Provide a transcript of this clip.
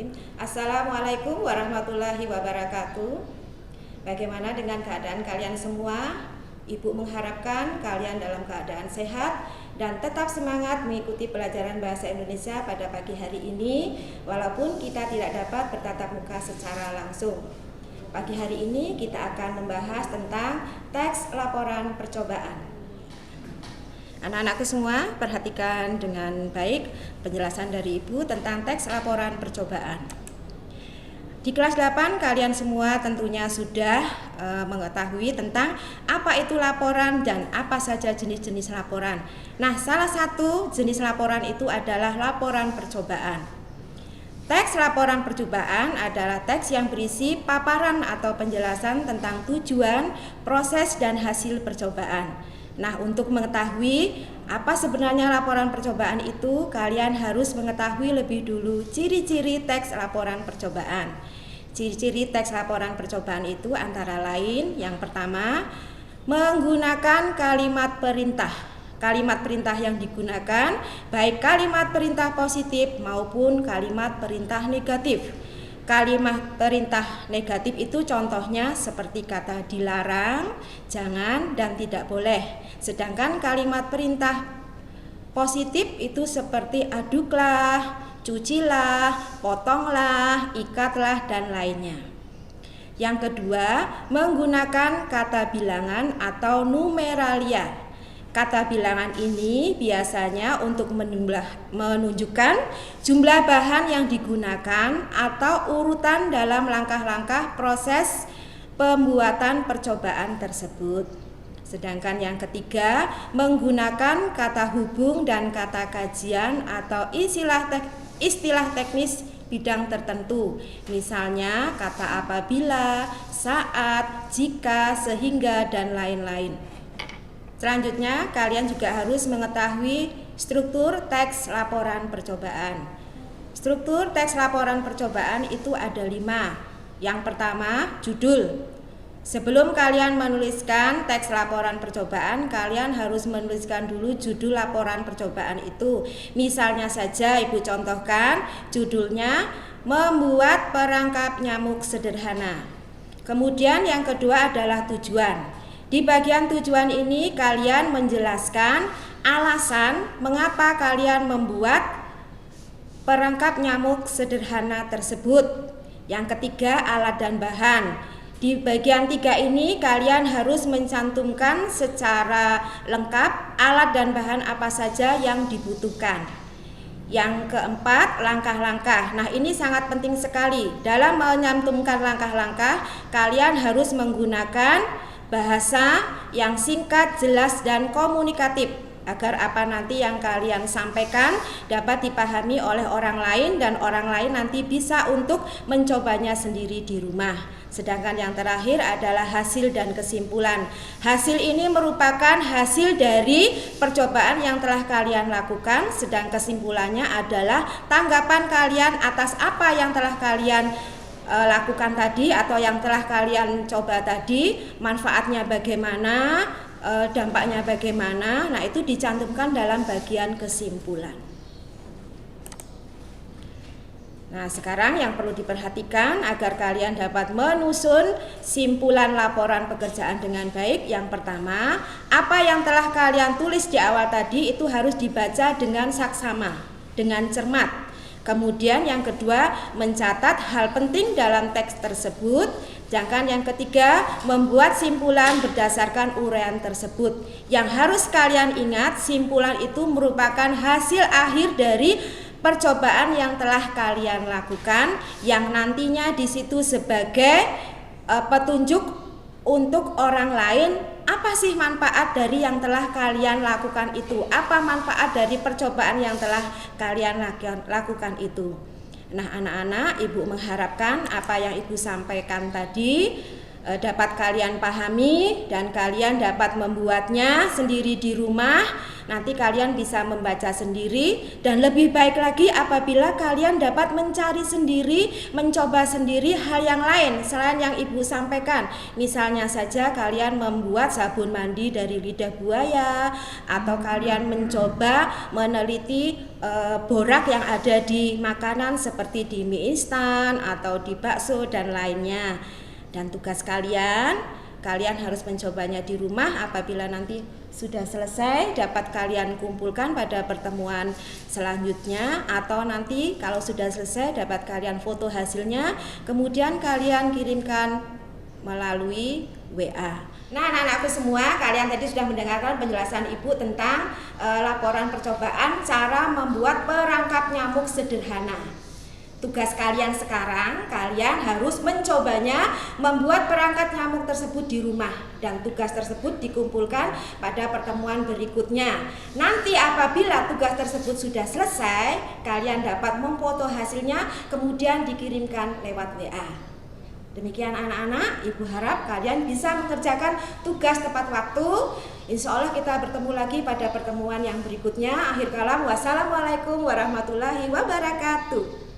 Bismillahirrahmanirrahim. Assalamualaikum warahmatullahi wabarakatuh. Bagaimana dengan keadaan kalian semua? Ibu mengharapkan kalian dalam keadaan sehat dan tetap semangat mengikuti pelajaran bahasa Indonesia pada pagi hari ini, walaupun kita tidak dapat bertatap muka secara langsung. Pagi hari ini kita akan membahas tentang teks laporan percobaan. Anak-anakku semua, perhatikan dengan baik penjelasan dari Ibu tentang teks laporan percobaan. Di kelas 8 kalian semua tentunya sudah mengetahui tentang apa itu laporan dan apa saja jenis-jenis laporan. Nah, salah satu jenis laporan itu adalah laporan percobaan. Teks laporan percobaan adalah teks yang berisi paparan atau penjelasan tentang tujuan, proses, dan hasil percobaan. Nah, untuk mengetahui apa sebenarnya laporan percobaan itu, kalian harus mengetahui lebih dulu ciri-ciri teks laporan percobaan. Ciri-ciri teks laporan percobaan itu antara lain, yang pertama, menggunakan kalimat perintah. Kalimat perintah yang digunakan baik kalimat perintah positif maupun kalimat perintah negatif. Kalimat perintah negatif itu contohnya seperti kata dilarang, jangan, dan tidak boleh. Sedangkan kalimat perintah positif itu seperti aduklah, cucilah, potonglah, ikatlah, dan lainnya. Yang kedua, menggunakan kata bilangan atau numeralia. Kata bilangan ini biasanya untuk menunjukkan jumlah bahan yang digunakan atau urutan dalam langkah-langkah proses pembuatan percobaan tersebut. Sedangkan yang ketiga, menggunakan kata hubung dan kata kajian atau istilah teknis bidang tertentu. Misalnya kata apabila, saat, jika, sehingga, dan lain-lain. Selanjutnya, kalian juga harus mengetahui struktur teks laporan percobaan. Struktur teks laporan percobaan itu ada 5. Yang pertama, judul. Sebelum kalian menuliskan teks laporan percobaan, kalian harus menuliskan dulu judul laporan percobaan itu. Misalnya saja Ibu contohkan, judulnya membuat perangkap nyamuk sederhana. Kemudian yang kedua adalah tujuan. Di bagian tujuan ini kalian menjelaskan alasan mengapa kalian membuat perangkap nyamuk sederhana tersebut. Yang ketiga, alat dan bahan. Di bagian 3 ini kalian harus mencantumkan secara lengkap alat dan bahan apa saja yang dibutuhkan. Yang keempat, langkah-langkah. Nah, ini sangat penting sekali. Dalam menyantumkan langkah-langkah, kalian harus menggunakan bahasa yang singkat, jelas, dan komunikatif agar apa nanti yang kalian sampaikan dapat dipahami oleh orang lain dan orang lain nanti bisa untuk mencobanya sendiri di rumah. Sedangkan yang terakhir adalah hasil dan kesimpulan. Hasil ini merupakan hasil dari percobaan yang telah kalian lakukan, sedang kesimpulannya adalah tanggapan kalian atas apa yang telah kalian lakukan tadi atau yang telah kalian coba tadi, manfaatnya bagaimana, dampaknya bagaimana. Nah, itu dicantumkan dalam bagian kesimpulan. Nah, sekarang yang perlu diperhatikan agar kalian dapat menyusun simpulan laporan pekerjaan dengan baik. Yang pertama, apa yang telah kalian tulis di awal tadi itu harus dibaca dengan saksama, dengan cermat. Kemudian yang kedua, mencatat hal penting dalam teks tersebut. Sedangkan yang ketiga, membuat simpulan berdasarkan uraian tersebut. Yang harus kalian ingat, simpulan itu merupakan hasil akhir dari percobaan yang telah kalian lakukan, yang nantinya di situ sebagai petunjuk untuk orang lain. Apa sih manfaat dari yang telah kalian lakukan itu? Apa manfaat dari percobaan yang telah kalian lakukan itu? Nah, anak-anak, Ibu mengharapkan apa yang Ibu sampaikan tadi dapat kalian pahami dan kalian dapat membuatnya sendiri di rumah. nanti kalian bisa membaca sendiri, dan lebih baik lagi apabila kalian dapat mencari sendiri, mencoba sendiri hal yang lain selain yang Ibu sampaikan. Misalnya saja kalian membuat sabun mandi dari lidah buaya, atau kalian mencoba meneliti borak yang ada di makanan seperti di mie instan atau di bakso dan lainnya. Dan tugas kalian harus mencobanya di rumah. Apabila nanti sudah selesai, dapat kalian kumpulkan pada pertemuan selanjutnya, atau nanti kalau sudah selesai dapat kalian foto hasilnya, kemudian kalian kirimkan melalui WA. Nah, anak-anakku semua, kalian tadi sudah mendengarkan penjelasan Ibu tentang laporan percobaan cara membuat perangkap nyamuk sederhana. Tugas kalian sekarang, kalian harus mencobanya membuat perangkat nyamuk tersebut di rumah, dan tugas tersebut dikumpulkan pada pertemuan berikutnya. Nanti apabila tugas tersebut sudah selesai, kalian dapat memfoto hasilnya kemudian dikirimkan lewat WA. Demikian anak-anak, Ibu harap kalian bisa mengerjakan tugas tepat waktu. Insya Allah kita bertemu lagi pada pertemuan yang berikutnya. Akhir kalam, wassalamualaikum warahmatullahi wabarakatuh.